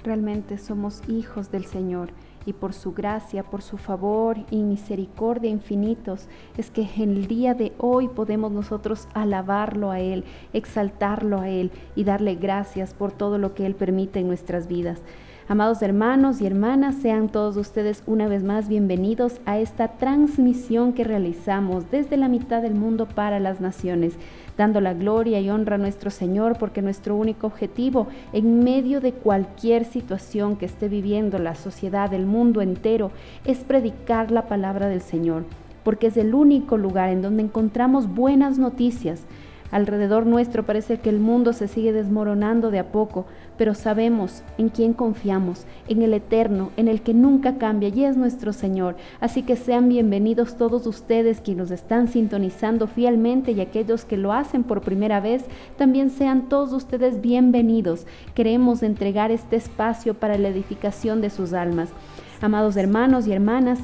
Realmente somos hijos del Señor y por su gracia, por su favor y misericordia infinitos, es que en el día de hoy podemos nosotros alabarlo a Él, exaltarlo a Él y darle gracias por todo lo que Él permite en nuestras vidas. Amados hermanos y hermanas, sean todos ustedes una vez más bienvenidos a esta transmisión que realizamos desde la mitad del mundo para las naciones, dando la gloria y honra a nuestro Señor, porque nuestro único objetivo en medio de cualquier situación que esté viviendo la sociedad, el mundo entero, es predicar la palabra del Señor, porque es el único lugar en donde encontramos buenas noticias. Alrededor nuestro parece que el mundo se sigue desmoronando de a poco, pero sabemos en quién confiamos, en el Eterno, en el que nunca cambia, y es nuestro Señor. Así que sean bienvenidos todos ustedes que nos están sintonizando fielmente, y aquellos que lo hacen por primera vez, también sean todos ustedes bienvenidos. Queremos entregar este espacio para la edificación de sus almas. Amados hermanos y hermanas,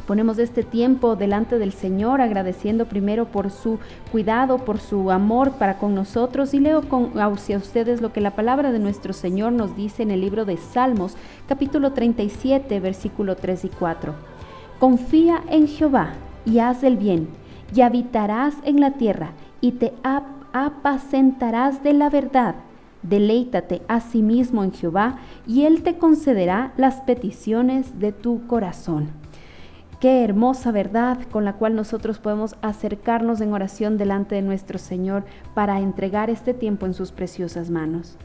ponemos este tiempo delante del Señor, agradeciendo primero por su cuidado, por su amor para con nosotros, y leo hacia ustedes lo que la palabra de nuestro Señor nos dice en el libro de Salmos, capítulo 37, versículo 3 y 4. Confía en Jehová y haz el bien, y habitarás en la tierra, y te apacentarás de la verdad. Deleítate asimismo en Jehová, y Él te concederá las peticiones de tu corazón. Qué hermosa verdad con la cual nosotros podemos acercarnos en oración delante de nuestro Señor para entregar este tiempo en sus preciosas manos.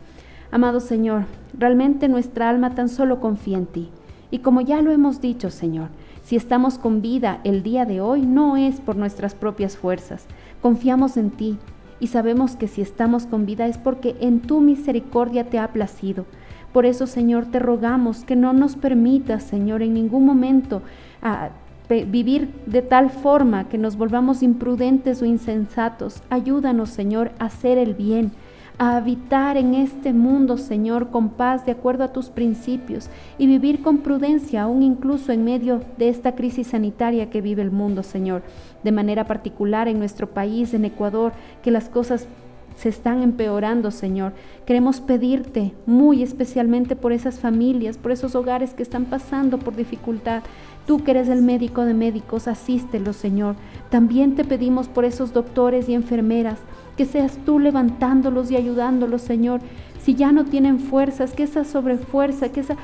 Amado Señor, realmente nuestra alma tan solo confía en ti. Y como ya lo hemos dicho, Señor, si estamos con vida el día de hoy, no es por nuestras propias fuerzas. Confiamos en ti y sabemos que si estamos con vida es porque en tu misericordia te ha placido. Por eso, Señor, te rogamos que no nos permitas, Señor, en ningún momento vivir de tal forma que nos volvamos imprudentes o insensatos. Ayúdanos, Señor, a hacer el bien, a habitar en este mundo, Señor, con paz de acuerdo a tus principios, y vivir con prudencia, aún incluso en medio de esta crisis sanitaria que vive el mundo, Señor. De manera particular en nuestro país, en Ecuador, que las cosas se están empeorando, Señor. Queremos pedirte muy especialmente por esas familias, por esos hogares que están pasando por dificultad. Tú que eres el médico de médicos, asístelos, Señor. También te pedimos por esos doctores y enfermeras, que seas tú levantándolos y ayudándolos, Señor. Si ya no tienen fuerzas, que esa sobrefuerza, que esa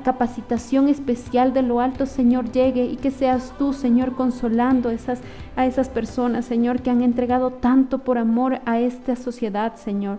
capacitación especial de lo alto, Señor, llegue, y que seas tú, Señor, consolando a esas personas, Señor, que han entregado tanto por amor a esta sociedad, Señor.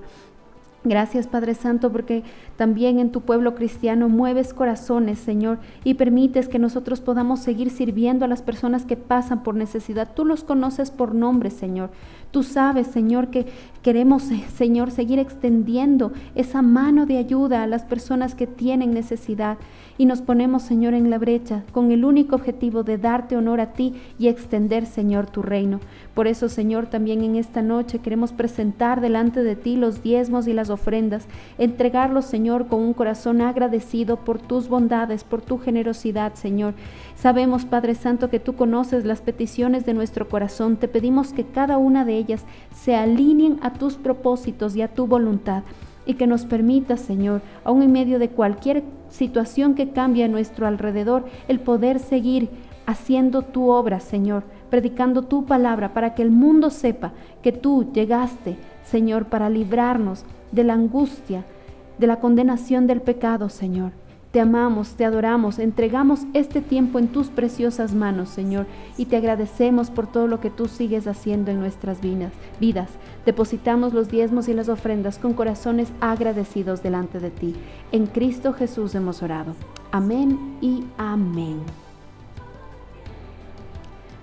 Gracias, Padre Santo, porque también en tu pueblo cristiano mueves corazones, Señor, y permites que nosotros podamos seguir sirviendo a las personas que pasan por necesidad. Tú los conoces por nombre, Señor. Tú sabes, Señor, que queremos, Señor, seguir extendiendo esa mano de ayuda a las personas que tienen necesidad. Y nos ponemos, Señor, en la brecha con el único objetivo de darte honor a ti y extender, Señor, tu reino. Por eso, Señor, también en esta noche queremos presentar delante de ti los diezmos y las ofrendas, entregarlos, Señor, con un corazón agradecido por tus bondades, por tu generosidad, Señor. Sabemos, Padre Santo, que tú conoces las peticiones de nuestro corazón. Te pedimos que cada una de ellas se alineen a tus propósitos y a tu voluntad, y que nos permita, Señor, aún en medio de cualquier situación que cambie a nuestro alrededor, el poder seguir haciendo tu obra, Señor, predicando tu palabra, para que el mundo sepa que tú llegaste, Señor, para librarnos de la angustia, de la condenación del pecado, Señor. Te amamos, te adoramos, entregamos este tiempo en tus preciosas manos, Señor, y te agradecemos por todo lo que tú sigues haciendo en nuestras vidas. Depositamos los diezmos y las ofrendas con corazones agradecidos delante de ti. En Cristo Jesús hemos orado. Amén y amén.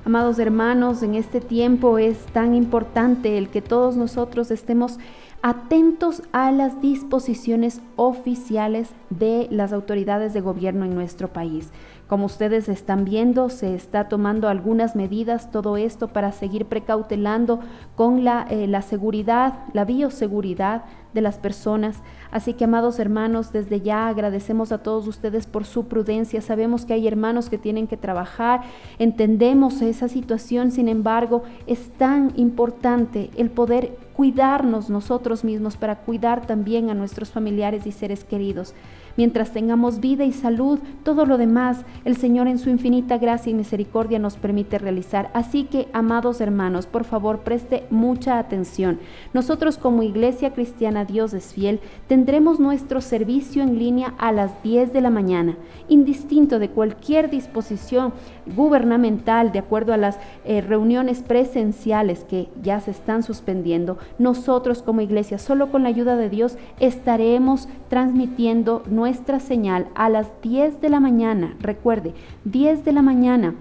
Amados hermanos, en este tiempo es tan importante el que todos nosotros estemos atentos a las disposiciones oficiales de las autoridades de gobierno en nuestro país. Como ustedes están viendo, se está tomando algunas medidas, todo esto para seguir precautelando con la seguridad, la bioseguridad de las personas. Así que, amados hermanos, desde ya agradecemos a todos ustedes por su prudencia. Sabemos que hay hermanos que tienen que trabajar, entendemos esa situación, sin embargo, es tan importante el poder cuidarnos nosotros mismos para cuidar también a nuestros familiares y seres queridos. Mientras tengamos vida y salud, todo lo demás, el Señor en su infinita gracia y misericordia nos permite realizar. Así que, amados hermanos, por favor, preste mucha atención. Nosotros como Iglesia Cristiana Dios es Fiel, tendremos nuestro servicio en línea a las 10 de la mañana, indistinto de cualquier disposición gubernamental, de acuerdo a las reuniones presenciales que ya se están suspendiendo. Nosotros como Iglesia, solo con la ayuda de Dios, estaremos transmitiendo nuestra señal a las 10 de la mañana, recuerde, 10 de la mañana,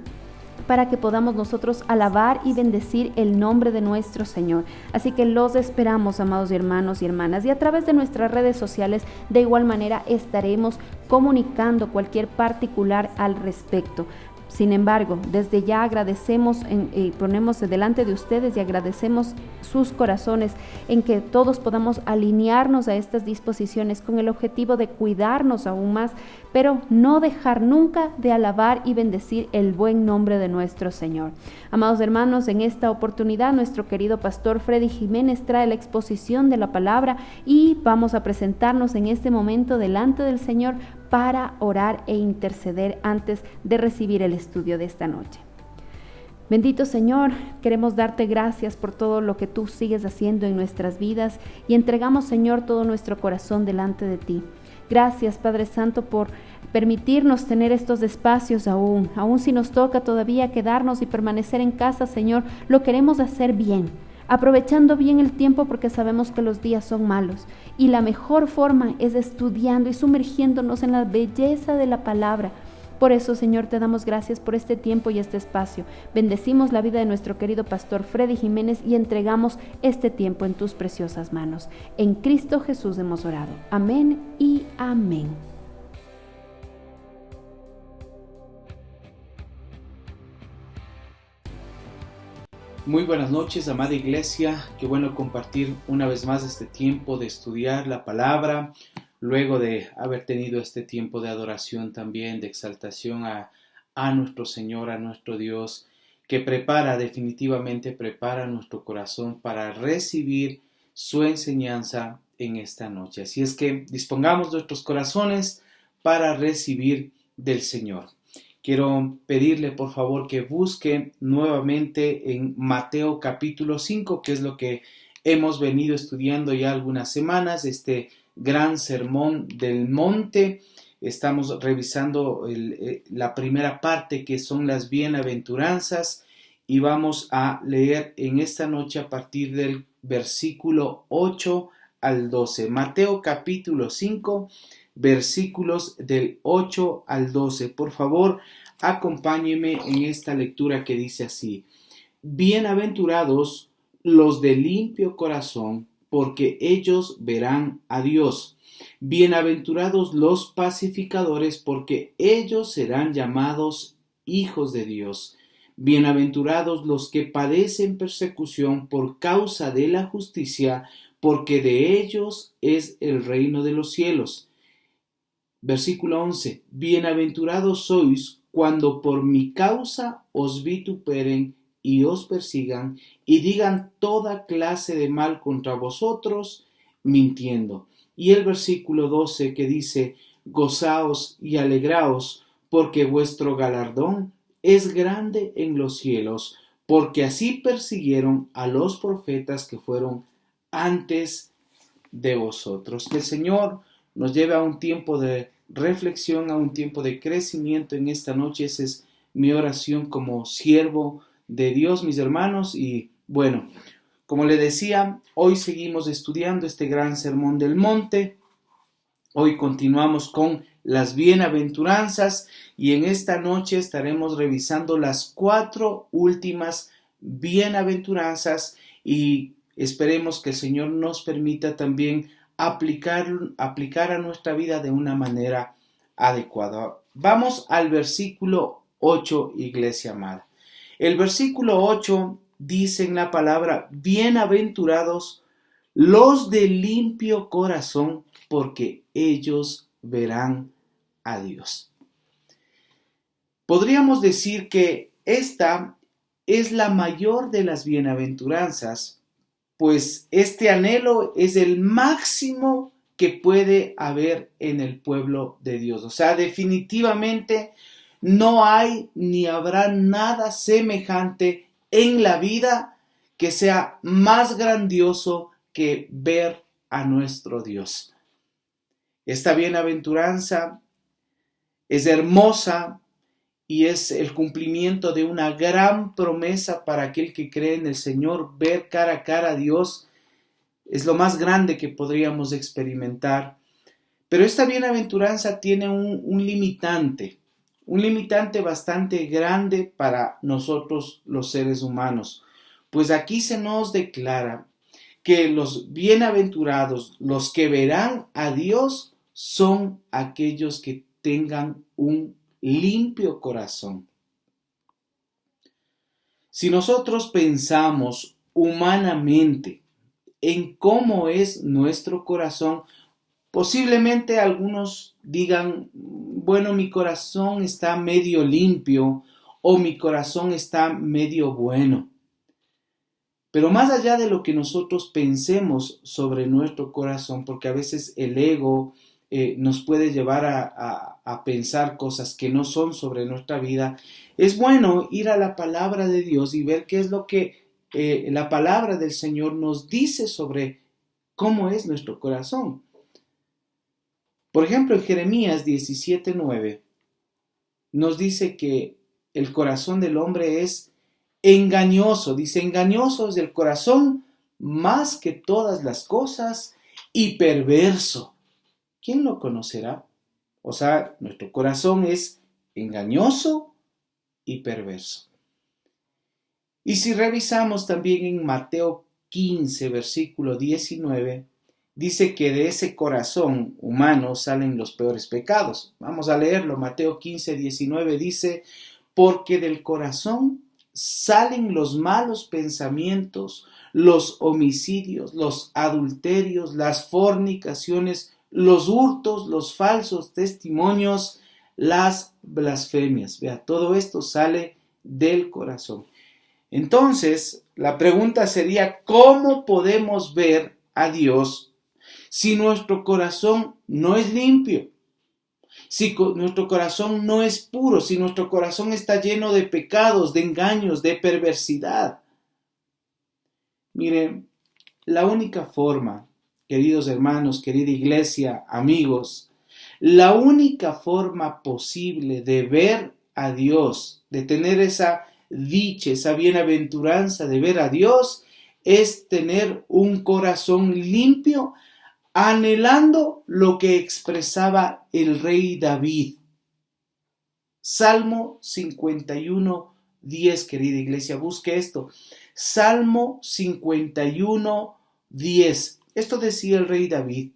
para que podamos nosotros alabar y bendecir el nombre de nuestro Señor. Así que los esperamos, amados hermanos y hermanas, y a través de nuestras redes sociales de igual manera estaremos comunicando cualquier particular al respecto. Sin embargo, desde ya agradecemos y ponemos delante de ustedes y agradecemos sus corazones en que todos podamos alinearnos a estas disposiciones con el objetivo de cuidarnos aún más, pero no dejar nunca de alabar y bendecir el buen nombre de nuestro Señor. Amados hermanos, en esta oportunidad nuestro querido pastor Freddy Jiménez trae la exposición de la palabra y vamos a presentarnos en este momento delante del Señor para orar e interceder antes de recibir el estudio de esta noche. Bendito Señor, queremos darte gracias por todo lo que tú sigues haciendo en nuestras vidas y entregamos, Señor, todo nuestro corazón delante de ti. Gracias, Padre Santo, por permitirnos tener estos espacios aún si nos toca todavía quedarnos y permanecer en casa, Señor, lo queremos hacer bien, aprovechando bien el tiempo porque sabemos que los días son malos y la mejor forma es estudiando y sumergiéndonos en la belleza de la palabra. Por eso, Señor, te damos gracias por este tiempo y este espacio. Bendecimos la vida de nuestro querido pastor Freddy Jiménez y entregamos este tiempo en tus preciosas manos. En Cristo Jesús hemos orado. Amén y amén. Muy buenas noches, amada iglesia. Qué bueno compartir una vez más este tiempo de estudiar la palabra, luego de haber tenido este tiempo de adoración también, de exaltación a nuestro Señor, a nuestro Dios, que definitivamente prepara nuestro corazón para recibir su enseñanza en esta noche. Así es que dispongamos nuestros corazones para recibir del Señor. Quiero pedirle por favor que busque nuevamente en Mateo capítulo 5, que es lo que hemos venido estudiando ya algunas semanas, este gran sermón del monte. Estamos revisando la primera parte, que son las bienaventuranzas, y vamos a leer en esta noche a partir del versículo 8 al 12. Mateo capítulo 5, versículos del 8 al 12. Por favor, acompáñeme en esta lectura que dice así: Bienaventurados los de limpio corazón, porque ellos verán a Dios. Bienaventurados los pacificadores, porque ellos serán llamados hijos de Dios. Bienaventurados los que padecen persecución por causa de la justicia, porque de ellos es el reino de los cielos. Versículo 11. Bienaventurados sois cuando por mi causa os vituperen y os persigan y digan toda clase de mal contra vosotros, mintiendo. Y el versículo 12 que dice: Gozaos y alegraos, porque vuestro galardón es grande en los cielos, porque así persiguieron a los profetas que fueron antes de vosotros. Que el Señor nos lleve a un tiempo de reflexión, a un tiempo de crecimiento en esta noche. Esa es mi oración como siervo de Dios, mis hermanos. Y bueno, como le decía, hoy seguimos estudiando este gran sermón del monte. Hoy continuamos con las bienaventuranzas y en esta noche estaremos revisando las 4 últimas bienaventuranzas y esperemos que el Señor nos permita también aplicar a nuestra vida de una manera adecuado. Vamos al versículo 8, iglesia amada. El versículo 8 dice en la palabra: bienaventurados los de limpio corazón, porque ellos verán a Dios. Podríamos decir que esta es la mayor de las bienaventuranzas, pues este anhelo es el máximo que puede haber en el pueblo de Dios. O sea, definitivamente no hay ni habrá nada semejante en la vida que sea más grandioso que ver a nuestro Dios. Esta bienaventuranza es hermosa y es el cumplimiento de una gran promesa para aquel que cree en el Señor. Ver cara a cara a Dios es lo más grande que podríamos experimentar. Pero esta bienaventuranza tiene un limitante bastante grande para nosotros los seres humanos. Pues aquí se nos declara que los bienaventurados, los que verán a Dios, son aquellos que tengan un limpio corazón. Si nosotros pensamos humanamente en cómo es nuestro corazón, posiblemente algunos digan: bueno, mi corazón está medio limpio o mi corazón está medio bueno. Pero más allá de lo que nosotros pensemos sobre nuestro corazón, porque a veces el ego nos puede llevar a pensar cosas que no son sobre nuestra vida, es bueno ir a la palabra de Dios y ver qué es lo que la palabra del Señor nos dice sobre cómo es nuestro corazón. Por ejemplo, en Jeremías 17:9 nos dice que el corazón del hombre es engañoso. Dice: engañoso es el corazón más que todas las cosas y perverso. ¿Quién lo conocerá? O sea, nuestro corazón es engañoso y perverso. Y si revisamos también en Mateo 15, versículo 19, dice que de ese corazón humano salen los peores pecados. Vamos a leerlo. Mateo 15, 19 dice: porque del corazón salen los malos pensamientos, los homicidios, los adulterios, las fornicaciones, los hurtos, los falsos testimonios, las blasfemias. Vea, todo esto sale del corazón. Entonces, la pregunta sería: ¿cómo podemos ver a Dios si nuestro corazón no es limpio? Si nuestro corazón no es puro, si nuestro corazón está lleno de pecados, de engaños, de perversidad. Miren, la única forma, queridos hermanos, querida iglesia, amigos, la única forma posible de ver a Dios, de tener esa dicha, esa bienaventuranza de ver a Dios, es tener un corazón limpio, anhelando lo que expresaba el rey David. Salmo 51, 10, querida iglesia, busque esto. Salmo 51, 10. Esto decía el rey David: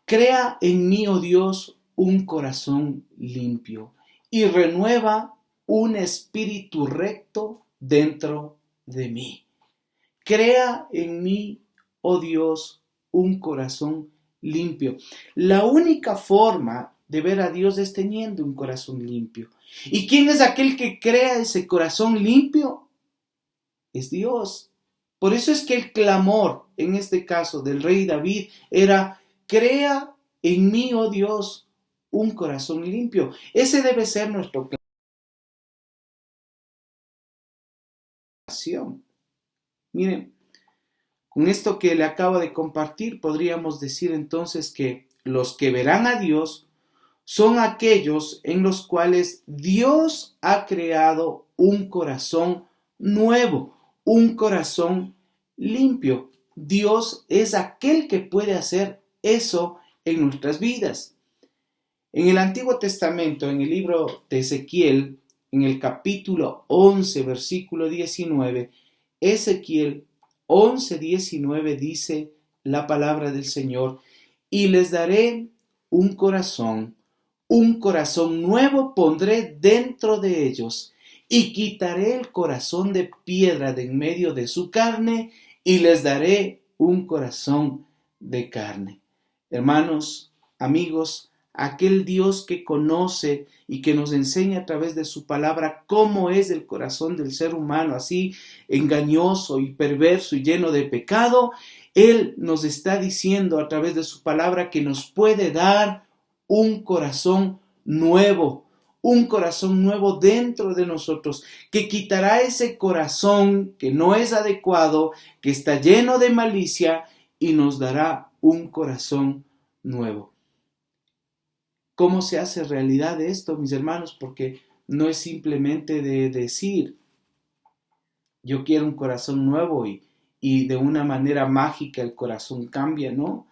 crea en mí, oh Dios, un corazón limpio y renueva un espíritu recto dentro de mí. Crea en mí, oh Dios, un corazón limpio. La única forma de ver a Dios es teniendo un corazón limpio. ¿Y quién es aquel que crea ese corazón limpio? Es Dios. Por eso es que el clamor, en este caso del rey David, era: crea en mí, oh Dios, un corazón limpio. Ese debe ser nuestro oración. Miren, con esto que le acabo de compartir, podríamos decir entonces que los que verán a Dios son aquellos en los cuales Dios ha creado un corazón nuevo, un corazón limpio. Dios es aquel que puede hacer eso en nuestras vidas. En el Antiguo Testamento, en el libro de Ezequiel, en el capítulo 11, versículo 19, Ezequiel 11:19 dice la palabra del Señor: y les daré un corazón Un corazón nuevo pondré dentro de ellos, y quitaré el corazón de piedra de en medio de su carne, y les daré un corazón de carne. Hermanos, amigos, aquel Dios que conoce y que nos enseña a través de su palabra cómo es el corazón del ser humano, así engañoso y perverso y lleno de pecado, Él nos está diciendo a través de su palabra que nos puede dar un corazón nuevo, un corazón nuevo dentro de nosotros, que quitará ese corazón que no es adecuado, que está lleno de malicia, y nos dará un corazón nuevo. ¿Cómo se hace realidad esto, mis hermanos? Porque no es simplemente de decir, yo quiero un corazón nuevo y de una manera mágica el corazón cambia, ¿no?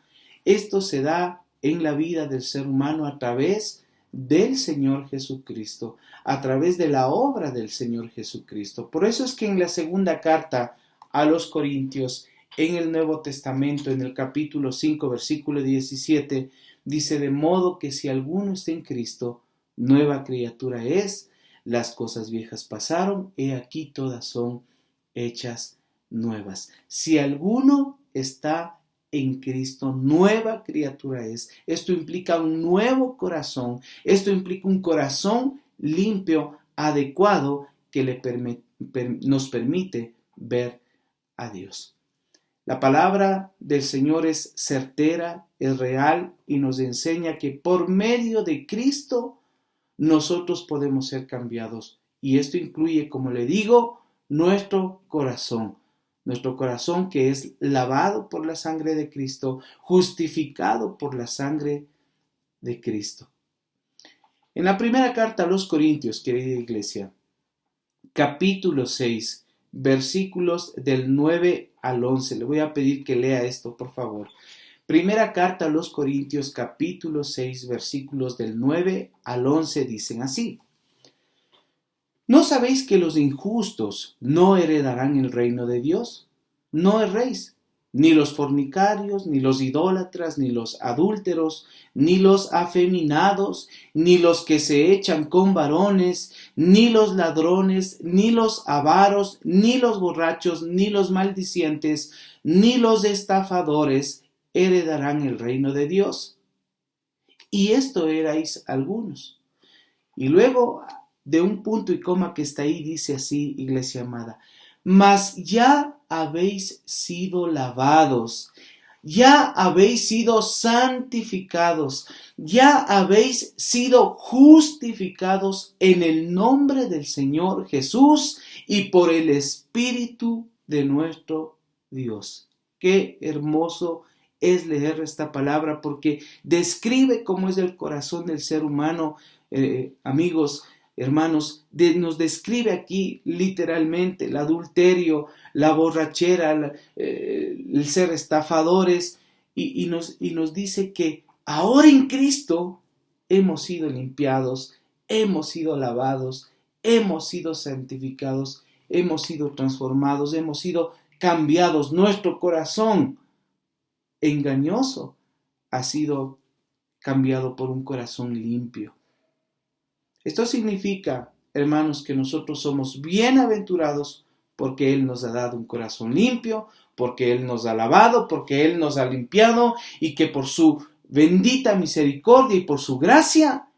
Esto se da en la vida del ser humano a través del Señor Jesucristo, a través de la obra del Señor Jesucristo. Por eso es que en la segunda carta a los Corintios, en el Nuevo Testamento, en el capítulo 5, versículo 17, dice: de modo que si alguno está en Cristo, nueva criatura es, las cosas viejas pasaron, he aquí todas son hechas nuevas. Si alguno está en Cristo, nueva criatura es. Esto implica un nuevo corazón, esto implica un corazón limpio, adecuado, que nos permite ver a Dios. La palabra del Señor es certera, es real y nos enseña que por medio de Cristo nosotros podemos ser cambiados. Y esto incluye, como le digo, nuestro corazón que es lavado por la sangre de Cristo, justificado por la sangre de Cristo. En la primera carta a los Corintios, querida iglesia, capítulo 6, versículos del 9 al 11. Le voy a pedir que lea esto, por favor. Primera carta a los Corintios, capítulo 6, versículos del 9 al 11 dicen así: ¿no sabéis que los injustos no heredarán el reino de Dios? No erréis, ni los fornicarios, ni los idólatras, ni los adúlteros, ni los afeminados, ni los que se echan con varones, ni los ladrones, ni los avaros, ni los borrachos, ni los maldicientes, ni los estafadores heredarán el reino de Dios. Y esto erais algunos. Y luego, de un punto y coma que está ahí, dice así, iglesia amada: mas ya habéis sido lavados, ya habéis sido santificados, ya habéis sido justificados en el nombre del Señor Jesús y por el Espíritu de nuestro Dios. Qué hermoso es leer esta palabra, porque describe cómo es el corazón del ser humano, amigos, hermanos. Nos describe aquí literalmente el adulterio, la borrachera, el ser estafadores, y nos dice que ahora en Cristo hemos sido limpiados, hemos sido lavados, hemos sido santificados, hemos sido transformados, hemos sido cambiados. Nuestro corazón engañoso ha sido cambiado por un corazón limpio. Esto significa, hermanos, que nosotros somos bienaventurados porque Él nos ha dado un corazón limpio, porque Él nos ha lavado, porque Él nos ha limpiado, y que por su bendita misericordia y por su gracia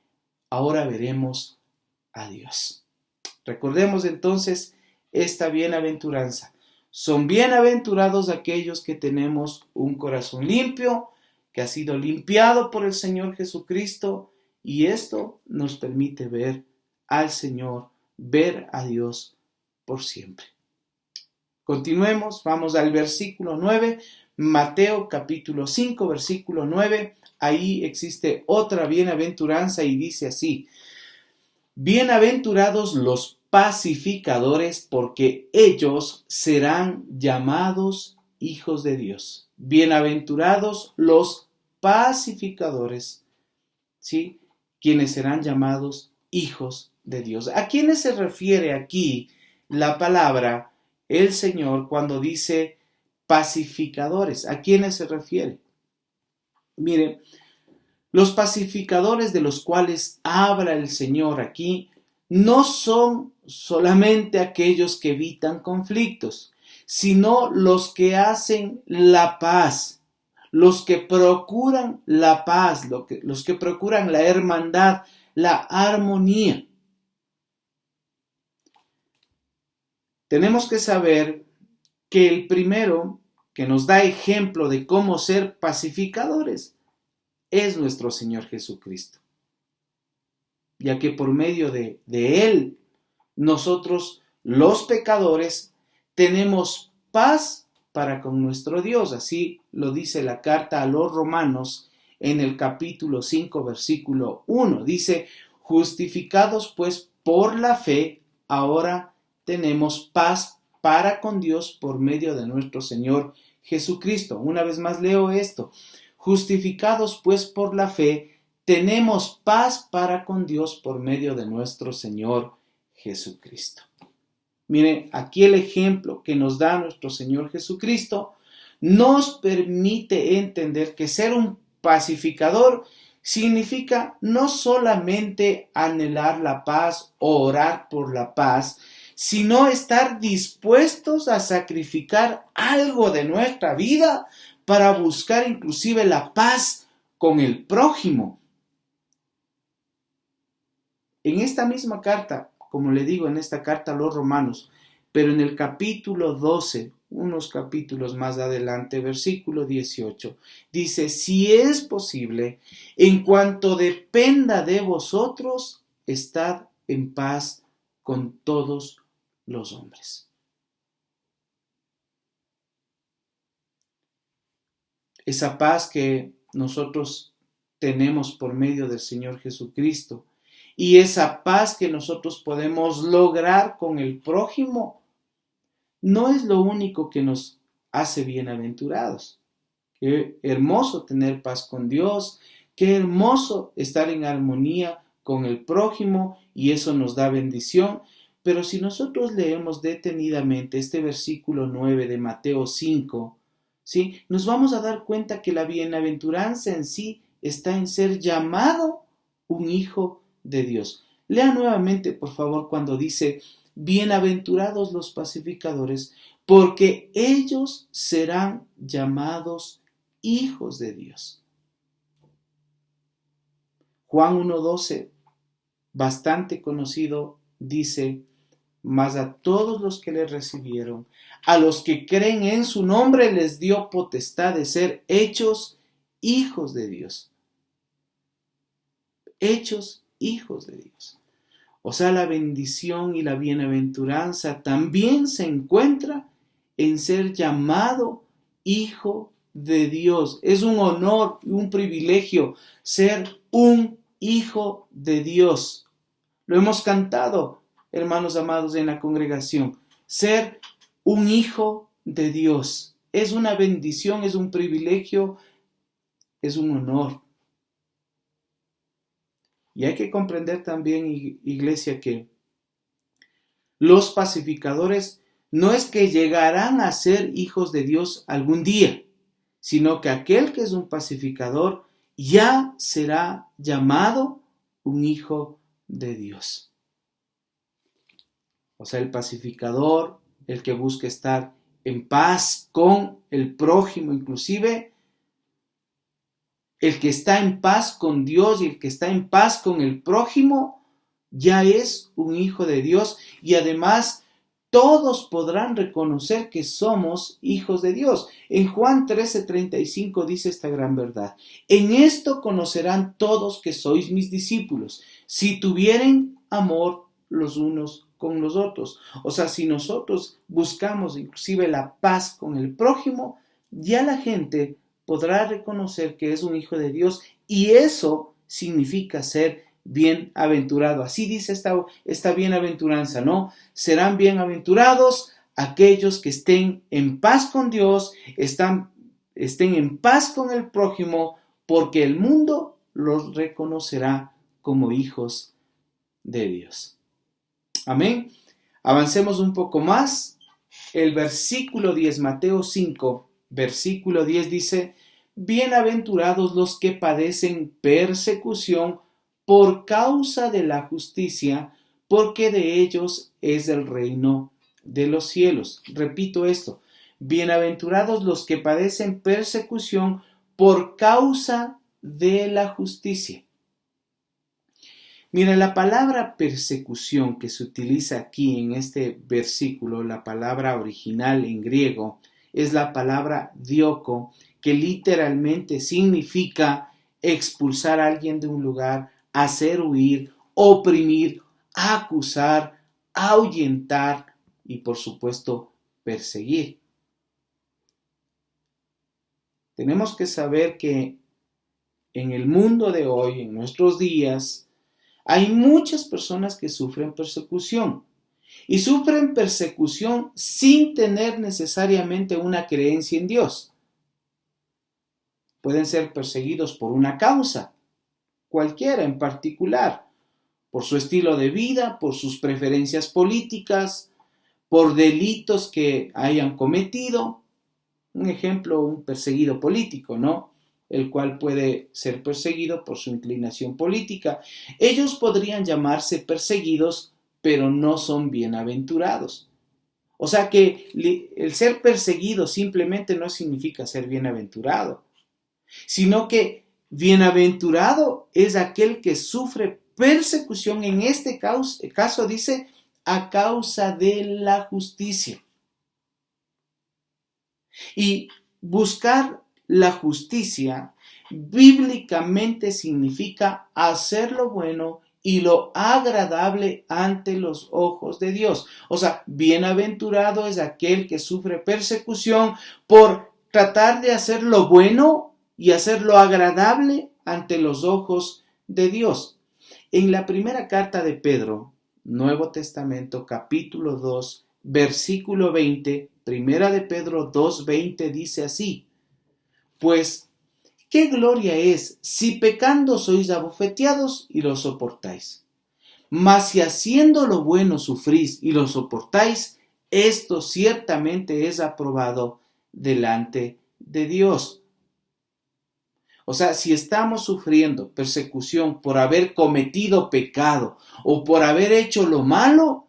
ahora veremos a Dios. Recordemos entonces esta bienaventuranza. Son bienaventurados aquellos que tenemos un corazón limpio, que ha sido limpiado por el Señor Jesucristo, y esto nos permite ver al Señor, ver a Dios por siempre. Continuemos, vamos al versículo 9, Mateo capítulo 5, versículo 9. Ahí existe otra bienaventuranza y dice así: bienaventurados los pacificadores, porque ellos serán llamados hijos de Dios. Bienaventurados los pacificadores, ¿sí?, quienes serán llamados hijos de Dios. ¿A quiénes se refiere aquí la palabra el Señor cuando dice pacificadores? ¿A quiénes se refiere? Mire, Los pacificadores de los cuales habla el Señor aquí no son solamente aquellos que evitan conflictos, sino los que hacen la paz, los que procuran la paz, los que procuran la hermandad, la armonía. Tenemos que saber que el primero que nos da ejemplo de cómo ser pacificadores es nuestro Señor Jesucristo, ya que por medio de Él, nosotros los pecadores tenemos paz para con nuestro Dios. Así lo dice la carta a los Romanos en el capítulo 5, versículo 1. Dice, justificados pues por la fe, ahora tenemos paz para con Dios por medio de nuestro Señor Jesucristo. Una vez más leo esto. Justificados pues por la fe, tenemos paz para con Dios por medio de nuestro Señor Jesucristo. Miren, aquí el ejemplo que nos da nuestro Señor Jesucristo nos permite entender que ser un pacificador significa no solamente anhelar la paz o orar por la paz, sino estar dispuestos a sacrificar algo de nuestra vida para buscar inclusive la paz con el prójimo. En esta misma carta, como le digo, en esta carta a los Romanos, pero en el capítulo 12, unos capítulos más adelante, versículo 18, dice, si es posible, en cuanto dependa de vosotros, estad en paz con todos los hombres. Esa paz que nosotros tenemos por medio del Señor Jesucristo y esa paz que nosotros podemos lograr con el prójimo no es lo único que nos hace bienaventurados. Qué hermoso tener paz con Dios, qué hermoso estar en armonía con el prójimo y eso nos da bendición. Pero si nosotros leemos detenidamente este versículo 9 de Mateo 5, ¿sí? Nos vamos a dar cuenta que la bienaventuranza en sí está en ser llamado un hijo de Dios. Lea nuevamente, por favor, cuando dice, bienaventurados los pacificadores, porque ellos serán llamados hijos de Dios. Juan 1:12, bastante conocido, dice, mas a todos los que le recibieron, a los que creen en su nombre, les dio potestad de ser hechos hijos de Dios. Hechos hijos de Dios. O sea, la bendición y la bienaventuranza también se encuentra en ser llamado hijo de Dios. Es un honor y un privilegio ser un hijo de Dios. Lo hemos cantado, hermanos amados, en la congregación. Ser un hijo de Dios es una bendición, es un privilegio, es un honor. Y hay que comprender también, iglesia, que los pacificadores no es que llegarán a ser hijos de Dios algún día, sino que aquel que es un pacificador ya será llamado un hijo de Dios. O sea, el pacificador, el que busca estar en paz con el prójimo, inclusive el que está en paz con Dios y el que está en paz con el prójimo, ya es un hijo de Dios y además todos podrán reconocer que somos hijos de Dios. En Juan 13:35 dice esta gran verdad. En esto conocerán todos que sois mis discípulos, si tuvieren amor los unos con los otros. O sea, si nosotros buscamos inclusive la paz con el prójimo, ya la gente podrá reconocer que es un hijo de Dios y eso significa ser bienaventurado. Así dice esta bienaventuranza, ¿no? Serán bienaventurados aquellos que estén en paz con Dios, estén en paz con el prójimo, porque el mundo los reconocerá como hijos de Dios. Amén. Avancemos un poco más. El versículo 10, Mateo 5, versículo 10 dice, bienaventurados los que padecen persecución por causa de la justicia, porque de ellos es el reino de los cielos. Repito esto, bienaventurados los que padecen persecución por causa de la justicia. Mira, la palabra persecución que se utiliza aquí en este versículo, la palabra original en griego, es la palabra dioko, que literalmente significa expulsar a alguien de un lugar, hacer huir, oprimir, acusar, ahuyentar y por supuesto perseguir. Tenemos que saber que en el mundo de hoy, en nuestros días, hay muchas personas que sufren persecución y sufren persecución sin tener necesariamente una creencia en Dios. Pueden ser perseguidos por una causa, cualquiera en particular, por su estilo de vida, por sus preferencias políticas, por delitos que hayan cometido. Un ejemplo, un perseguido político, ¿no? El cual puede ser perseguido por su inclinación política. Ellos podrían llamarse perseguidos, pero no son bienaventurados. O sea que el ser perseguido simplemente no significa ser bienaventurado, sino que bienaventurado es aquel que sufre persecución, en este caso dice, a causa de la justicia. Y buscar la justicia bíblicamente significa hacer lo bueno y lo agradable ante los ojos de Dios. O sea, bienaventurado es aquel que sufre persecución por tratar de hacer lo bueno y hacer lo agradable ante los ojos de Dios. En la primera carta de Pedro, Nuevo Testamento, capítulo 2, versículo 20, Primera de Pedro 2:20 dice así: pues, ¿qué gloria es si pecando sois abofeteados y lo soportáis? Mas si haciendo lo bueno sufrís y lo soportáis, esto ciertamente es aprobado delante de Dios. O sea, si estamos sufriendo persecución por haber cometido pecado o por haber hecho lo malo,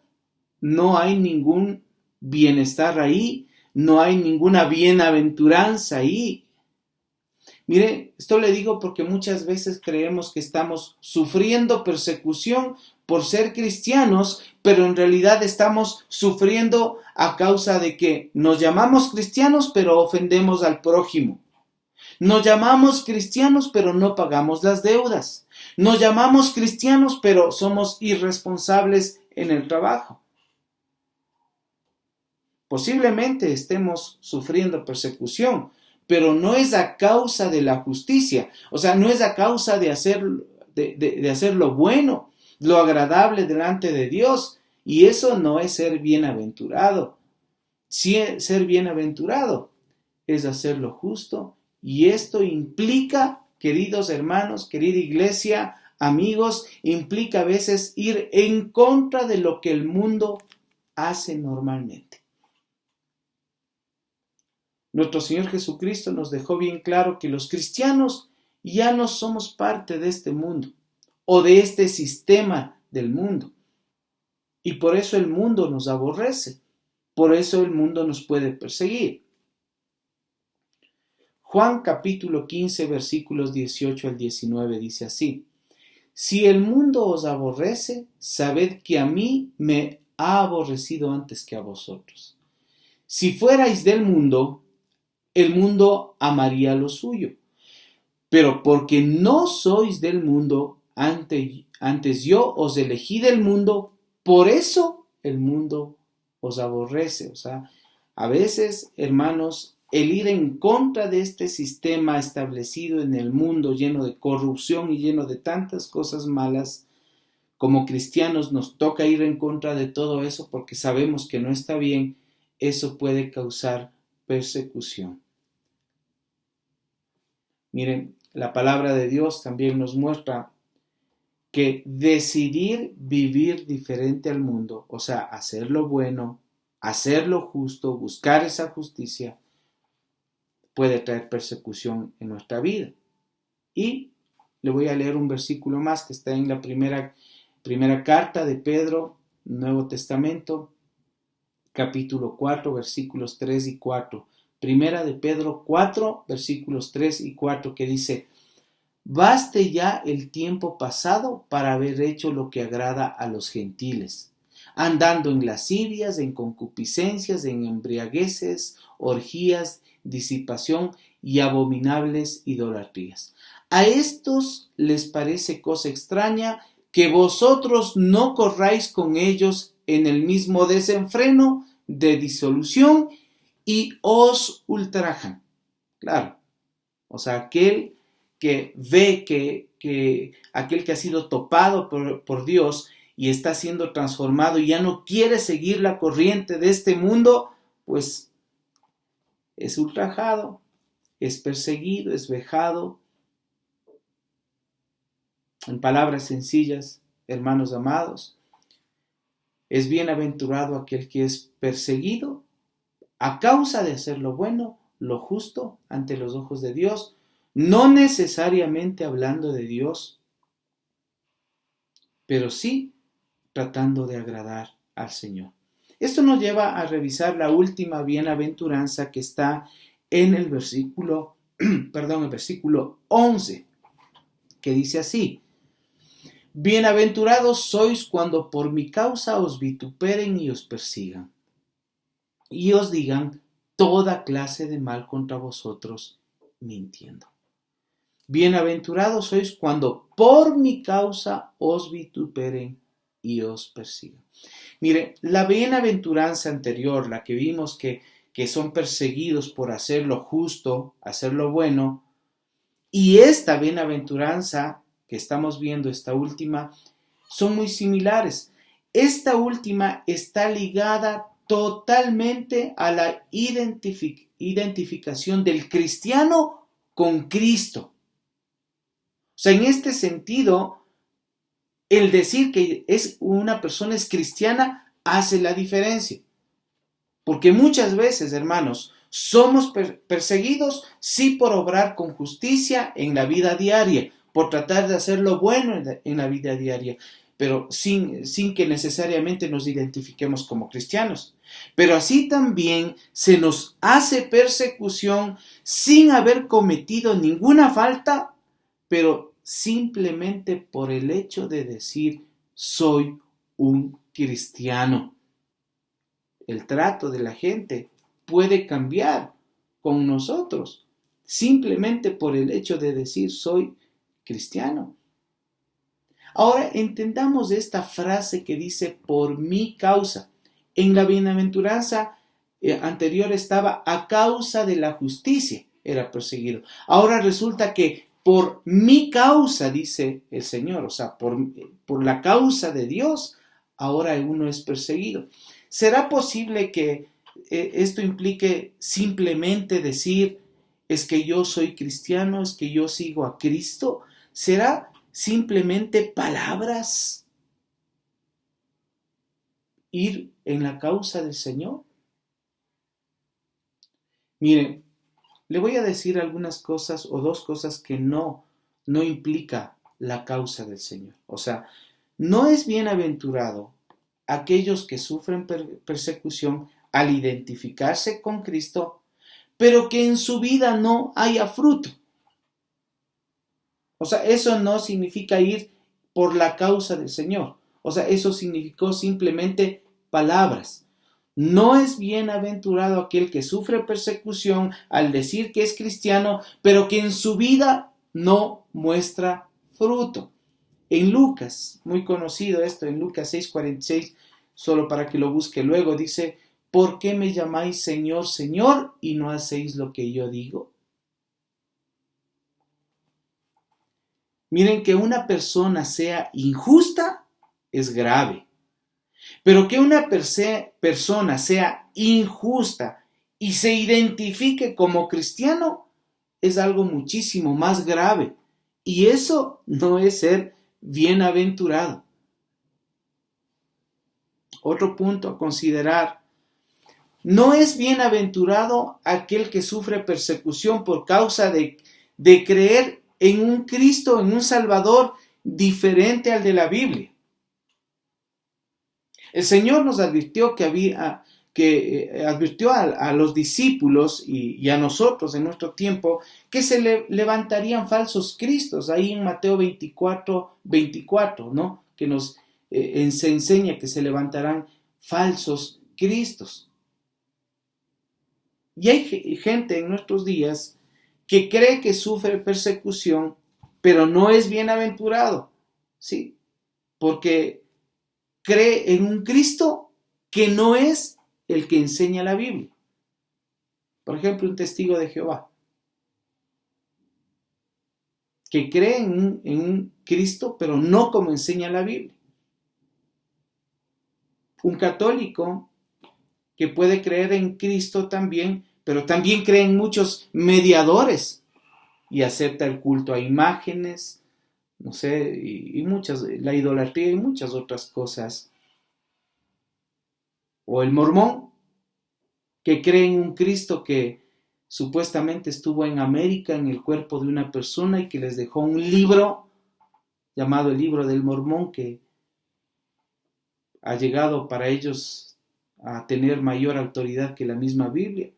no hay ningún bienestar ahí, no hay ninguna bienaventuranza ahí. Mire, esto le digo porque muchas veces creemos que estamos sufriendo persecución por ser cristianos, pero en realidad estamos sufriendo a causa de que nos llamamos cristianos, pero ofendemos al prójimo. Nos llamamos cristianos, pero no pagamos las deudas. Nos llamamos cristianos, pero somos irresponsables en el trabajo. Posiblemente estemos sufriendo persecución, pero no es a causa de la justicia. O sea, no es a causa de hacer lo bueno, lo agradable delante de Dios. Y eso no es ser bienaventurado. Ser bienaventurado es hacer lo justo. Y esto implica, queridos hermanos, querida iglesia, amigos, implica a veces ir en contra de lo que el mundo hace normalmente. Nuestro Señor Jesucristo nos dejó bien claro que los cristianos ya no somos parte de este mundo o de este sistema del mundo. Y por eso el mundo nos aborrece, por eso el mundo nos puede perseguir. Juan capítulo 15 versículos 18 al 19 dice así: si el mundo os aborrece, sabed que a mí me ha aborrecido antes que a vosotros. Si fuerais del mundo, el mundo amaría lo suyo. Pero porque no sois del mundo, antes yo os elegí del mundo, por eso el mundo os aborrece. O sea, a veces, hermanos, el ir en contra de este sistema establecido en el mundo lleno de corrupción y lleno de tantas cosas malas, como cristianos nos toca ir en contra de todo eso porque sabemos que no está bien. Eso puede causar persecución. Miren, la palabra de Dios también nos muestra que decidir vivir diferente al mundo, o sea, hacer lo bueno, hacer lo justo, buscar esa justicia, puede traer persecución en nuestra vida. Y le voy a leer un versículo más que está en la primera carta de Pedro, Nuevo Testamento, capítulo 4, versículos 3 y 4. Primera de Pedro 4, versículos 3 y 4, que dice: baste ya el tiempo pasado para haber hecho lo que agrada a los gentiles, andando en lascivias, en concupiscencias, en embriagueces, orgías, disipación y abominables idolatrías. A estos les parece cosa extraña que vosotros no corráis con ellos en el mismo desenfreno de disolución y os ultrajan. Claro, o sea, aquel que ve que aquel que ha sido topado por Dios y está siendo transformado y ya no quiere seguir la corriente de este mundo, pues es ultrajado, es perseguido, es vejado. En palabras sencillas, hermanos amados, es bienaventurado aquel que es perseguido a causa de hacer lo bueno, lo justo ante los ojos de Dios, no necesariamente hablando de Dios, pero sí tratando de agradar al Señor. Esto nos lleva a revisar la última bienaventuranza que está en el versículo 11, que dice así: bienaventurados sois cuando por mi causa os vituperen y os persigan, y os digan toda clase de mal contra vosotros, mintiendo. Bienaventurados sois cuando por mi causa os vituperen y os persigan. Mire, la bienaventuranza anterior, la que vimos que son perseguidos por hacer lo justo, hacer lo bueno, y esta bienaventuranza que estamos viendo, esta última, son muy similares. Esta última está ligada totalmente a la identificación del cristiano con Cristo. O sea, en este sentido, el decir que una persona es cristiana hace la diferencia. Porque muchas veces, hermanos, somos perseguidos, sí, por obrar con justicia en la vida diaria, por tratar de hacer lo bueno en la vida diaria, pero sin que necesariamente nos identifiquemos como cristianos. Pero así también se nos hace persecución sin haber cometido ninguna falta, pero simplemente por el hecho de decir soy un cristiano. El trato de la gente puede cambiar con nosotros simplemente por el hecho de decir soy cristiano. Ahora entendamos esta frase que dice por mi causa. En la bienaventuranza anterior estaba a causa de la justicia, era perseguido. Ahora resulta que por mi causa, dice el Señor, o sea, por la causa de Dios, ahora uno es perseguido. ¿Será posible que esto implique simplemente decir es que yo soy cristiano, es que yo sigo a Cristo? ¿Será simplemente palabras ir en la causa del Señor? Miren, le voy a decir algunas cosas o dos cosas que no implica la causa del Señor. O sea, no es bienaventurado aquellos que sufren persecución al identificarse con Cristo, pero que en su vida no haya fruto. O sea, eso no significa ir por la causa del Señor. O sea, eso significó simplemente palabras. No es bienaventurado aquel que sufre persecución al decir que es cristiano, pero que en su vida no muestra fruto. En Lucas, muy conocido esto, en Lucas 6:46, solo para que lo busque luego, dice: ¿por qué me llamáis Señor, Señor, y no hacéis lo que yo digo? Miren, que una persona sea injusta es grave, pero que una persona sea injusta y se identifique como cristiano es algo muchísimo más grave, y eso no es ser bienaventurado. Otro punto a considerar: No es bienaventurado aquel que sufre persecución por causa de creer en un Cristo, en un Salvador diferente al de la Biblia. El Señor nos advirtió advirtió a los discípulos y a nosotros en nuestro tiempo que se levantarían falsos cristos. Ahí en Mateo 24, ¿no? Que nos se enseña que se levantarán falsos cristos. Y hay gente en nuestros días que cree que sufre persecución, pero no es bienaventurado, ¿sí? Porque cree en un Cristo que no es el que enseña la Biblia. Por ejemplo, un testigo de Jehová, que cree en un Cristo, pero no como enseña la Biblia. Un católico que puede creer en Cristo también, pero también cree en muchos mediadores y acepta el culto a imágenes, no sé, y muchas, la idolatría y muchas otras cosas. O el mormón, que cree en un Cristo que supuestamente estuvo en América en el cuerpo de una persona y que les dejó un libro llamado el Libro del Mormón, que ha llegado para ellos a tener mayor autoridad que la misma Biblia.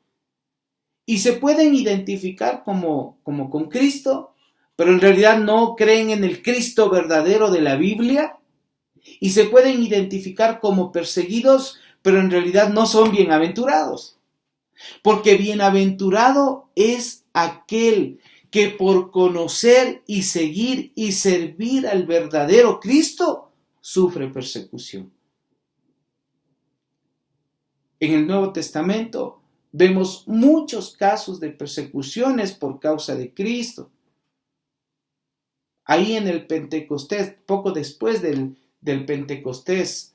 Y se pueden identificar como con Cristo, pero en realidad no creen en el Cristo verdadero de la Biblia. Y se pueden identificar como perseguidos, pero en realidad no son bienaventurados. Porque bienaventurado es aquel que por conocer y seguir y servir al verdadero Cristo sufre persecución. En el Nuevo Testamento vemos muchos casos de persecuciones por causa de Cristo. Ahí en el Pentecostés, poco después del Pentecostés,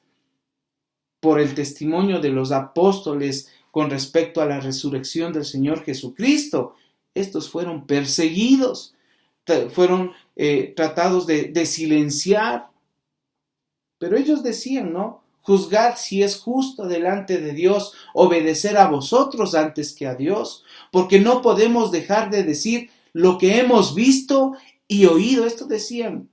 por el testimonio de los apóstoles con respecto a la resurrección del Señor Jesucristo, estos fueron perseguidos, fueron tratados de silenciar. Pero ellos decían, ¿no? Juzgad si es justo delante de Dios obedecer a vosotros antes que a Dios, porque no podemos dejar de decir lo que hemos visto y oído. Esto decían.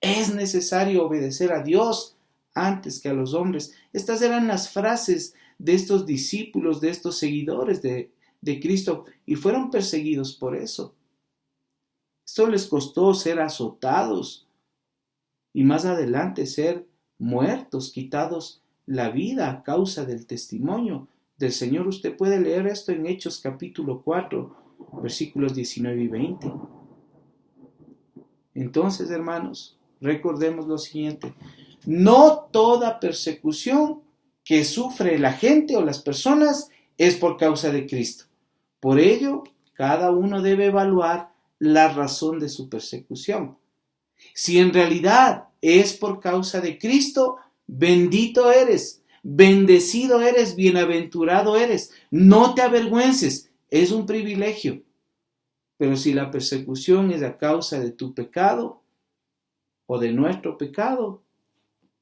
Es necesario obedecer a Dios antes que a los hombres. Estas eran las frases de estos discípulos, de estos seguidores de Cristo, y fueron perseguidos por eso. Esto les costó ser azotados y más adelante ser muertos, quitados la vida a causa del testimonio del Señor. Usted puede leer esto en Hechos capítulo 4, versículos 19 y 20. Entonces, hermanos, recordemos lo siguiente: no toda persecución que sufre la gente o las personas es por causa de Cristo. Por ello, cada uno debe evaluar la razón de su persecución. Si en realidad es por causa de Cristo, bendito eres, bendecido eres, bienaventurado eres. No te avergüences, es un privilegio. Pero si la persecución es a causa de tu pecado o de nuestro pecado,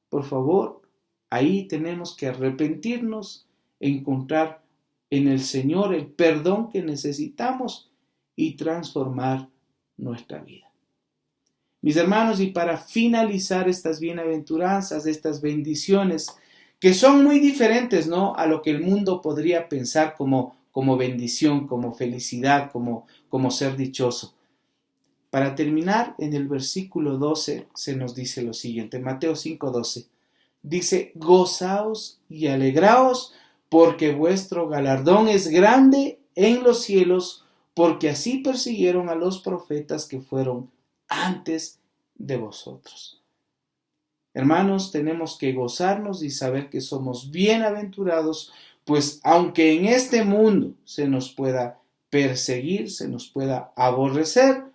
por favor, ahí tenemos que arrepentirnos, encontrar en el Señor el perdón que necesitamos y transformar nuestra vida. Mis hermanos, y para finalizar estas bienaventuranzas, estas bendiciones, que son muy diferentes, ¿no?, a lo que el mundo podría pensar como bendición, como felicidad, como ser dichoso. Para terminar, en el versículo 12 se nos dice lo siguiente, Mateo 5:12, dice: gozaos y alegraos, porque vuestro galardón es grande en los cielos, porque así persiguieron a los profetas que fueron antes de vosotros. Hermanos, tenemos que gozarnos y saber que somos bienaventurados, pues aunque en este mundo se nos pueda perseguir, se nos pueda aborrecer,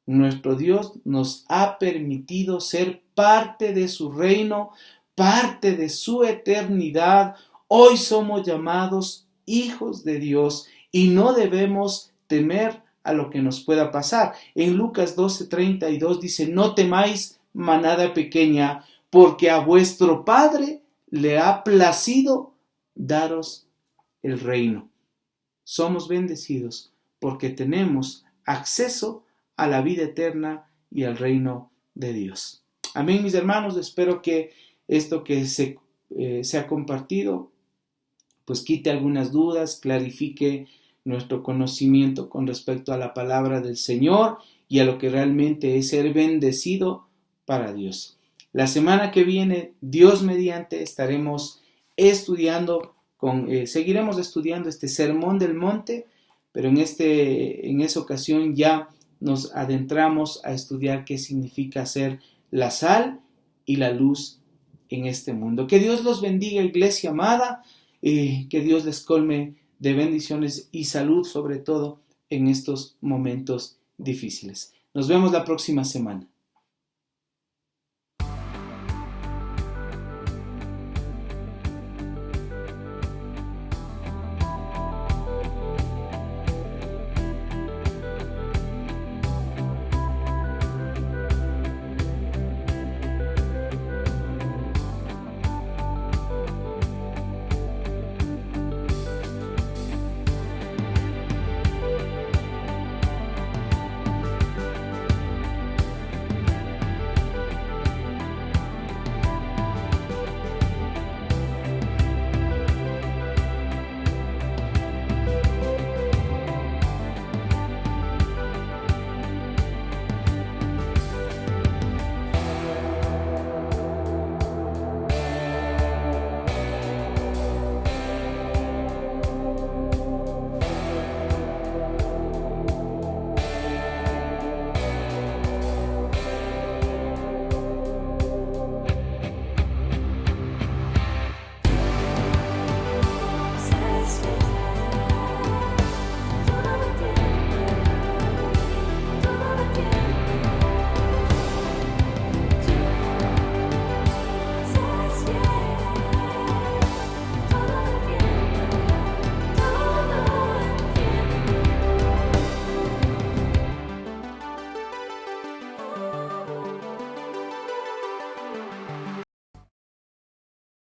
nuestro Dios nos ha permitido ser parte de su reino, parte de su eternidad. Hoy somos llamados hijos de Dios y no debemos temer a lo que nos pueda pasar. En Lucas 12:32 dice: no temáis, manada pequeña, porque a vuestro Padre le ha placido daros el reino. Somos bendecidos porque tenemos acceso a la vida eterna y al reino de Dios. Amén, mis hermanos. Espero que esto que se ha compartido pues quite algunas dudas, clarifique nuestro conocimiento con respecto a la palabra del Señor y a lo que realmente es ser bendecido para Dios. La semana que viene, Dios mediante, estaremos seguiremos estudiando este Sermón del Monte, pero en esa ocasión ya nos adentramos a estudiar qué significa ser la sal y la luz en este mundo. Que Dios los bendiga, iglesia amada, que Dios les colme de bendiciones y salud, sobre todo en estos momentos difíciles. Nos vemos la próxima semana.